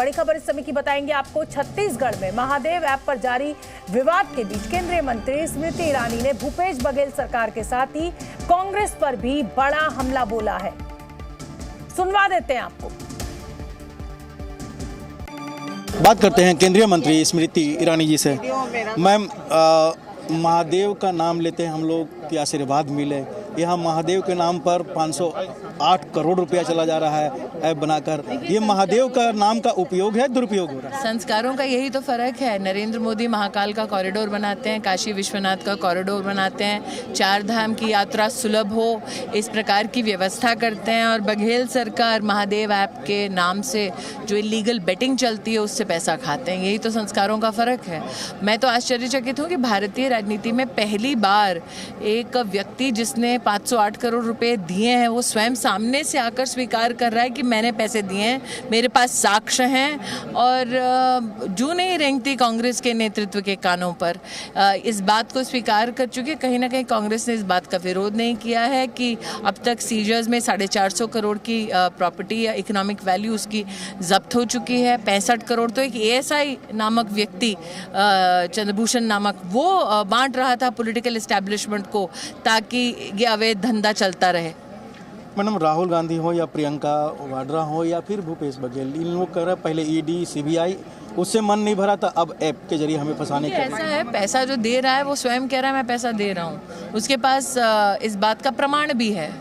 बड़ी खबर इस समय की बताएंगे आपको। छत्तीसगढ़ में महादेव ऐप पर जारी विवाद के बीच केंद्रीय मंत्री स्मृति ईरानी ने भूपेश बघेल सरकार के साथ ही कांग्रेस पर भी बड़ा हमला बोला है। सुनवा देते हैं आपको। बात करते हैं केंद्रीय मंत्री स्मृति ईरानी जी से। मैम, महादेव का नाम लेते हैं हम लोग कि आशीर्वाद मिले। यहाँ महादेव के नाम पर 508 करोड़ रुपया चला जा रहा है ऐप बनाकर। ये महादेव का नाम का उपयोग है, दुरुपयोग हो रहा है? संस्कारों का यही तो फर्क है। नरेंद्र मोदी महाकाल का कॉरिडोर बनाते हैं, काशी विश्वनाथ का कॉरिडोर बनाते हैं, चार धाम की यात्रा सुलभ हो इस प्रकार की व्यवस्था करते हैं, और बघेल सरकार महादेव ऐप के नाम से जो इलीगल बेटिंग चलती है उससे पैसा खाते हैं। यही तो संस्कारों का फर्क है। मैं तो आश्चर्यचकित हूँ कि भारतीय राजनीति में पहली बार एक व्यक्ति जिसने 508 करोड़ रुपए दिए हैं वो स्वयं सामने से आकर स्वीकार कर रहा है कि मैंने पैसे दिए हैं, मेरे पास साक्ष्य हैं। और जू नहीं रेंगती कांग्रेस के नेतृत्व के कानों पर। इस बात को स्वीकार कर चुके। कहीं ना कहीं कांग्रेस ने इस बात का विरोध नहीं किया है कि अब तक सीजर्स में 450 करोड़ की प्रॉपर्टी या इकोनॉमिक वैल्यू उसकी जब्त हो चुकी है। 65 करोड़ तो एक ASI नामक व्यक्ति, चंद्रभूषण नामक, वो बांट रहा था पॉलिटिकल एस्टैब्लिशमेंट को ताकि ये अवैध धंधा चलता रहे। मैडम, राहुल गांधी हो या प्रियंका वाड्रा हो या फिर भूपेश बघेल, इन लोग कर रहे पहले ED CBI, उससे मन नहीं भरा था, अब ऐप के जरिए हमें फंसाने का। ऐसा है, पैसा जो दे रहा है वो स्वयं कह रहा है मैं पैसा दे रहा हूँ। उसके पास इस बात का प्रमाण भी है,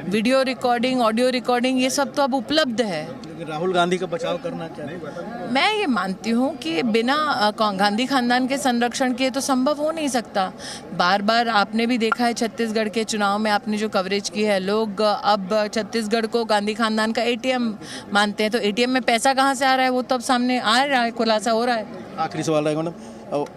वीडियो रिकॉर्डिंग, ऑडियो रिकॉर्डिंग, ये सब तो अब उपलब्ध है। लेकिन राहुल गांधी का बचाव करना चाहिए। मैं ये मानती हूँ कि बिना गांधी खानदान के संरक्षण के तो संभव हो नहीं सकता। बार बार आपने भी देखा है छत्तीसगढ़ के चुनाव में आपने जो कवरेज की है, लोग अब छत्तीसगढ़ को गांधी खानदान का ATM मानते हैं। तो ATM में पैसा कहाँ से आ रहा है वो तो अब सामने आ रहा है, खुलासा हो रहा है। आखिरी सवाल रहेगा मैडम,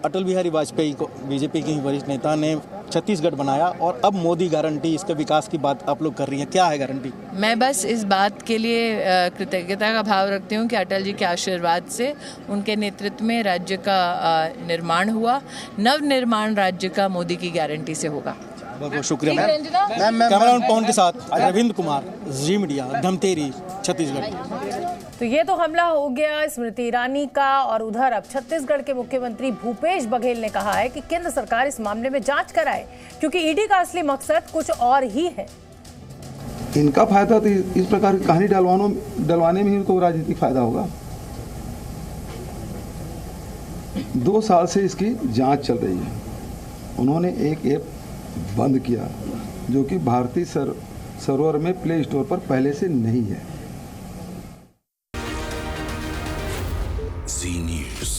अटल बिहारी वाजपेयी को BJP के ही वरिष्ठ नेता ने छत्तीसगढ़ बनाया और अब मोदी गारंटी, इसके विकास की बात आप लोग कर रही हैं, क्या है गारंटी? मैं बस इस बात के लिए कृतज्ञता का भाव रखती हूँ कि अटल जी के आशीर्वाद से उनके नेतृत्व में राज्य का निर्माण हुआ। नव निर्माण राज्य का मोदी की गारंटी से होगा। बहुत बहुत शुक्रिया मैम। कैमरामैन पवन के साथ रविंद्र कुमार, जी मीडिया, धमतेरी, छत्तीसगढ़। तो ये तो हमला हो गया स्मृति ईरानी का, और उधर अब छत्तीसगढ़ के मुख्यमंत्री भूपेश बघेल ने कहा है कि केंद्र सरकार इस मामले में जांच कराए, क्योंकि ED का असली मकसद कुछ और ही है। इनका फायदा तो इस प्रकार की कहानी डलवाने में ही इनको राजनीतिक फायदा होगा। 2 साल से इसकी जांच चल रही है। उन्होंने एक ऐप बंद किया जो कि भारतीय सर्वर में प्ले स्टोर पर पहले से नहीं है। Z News।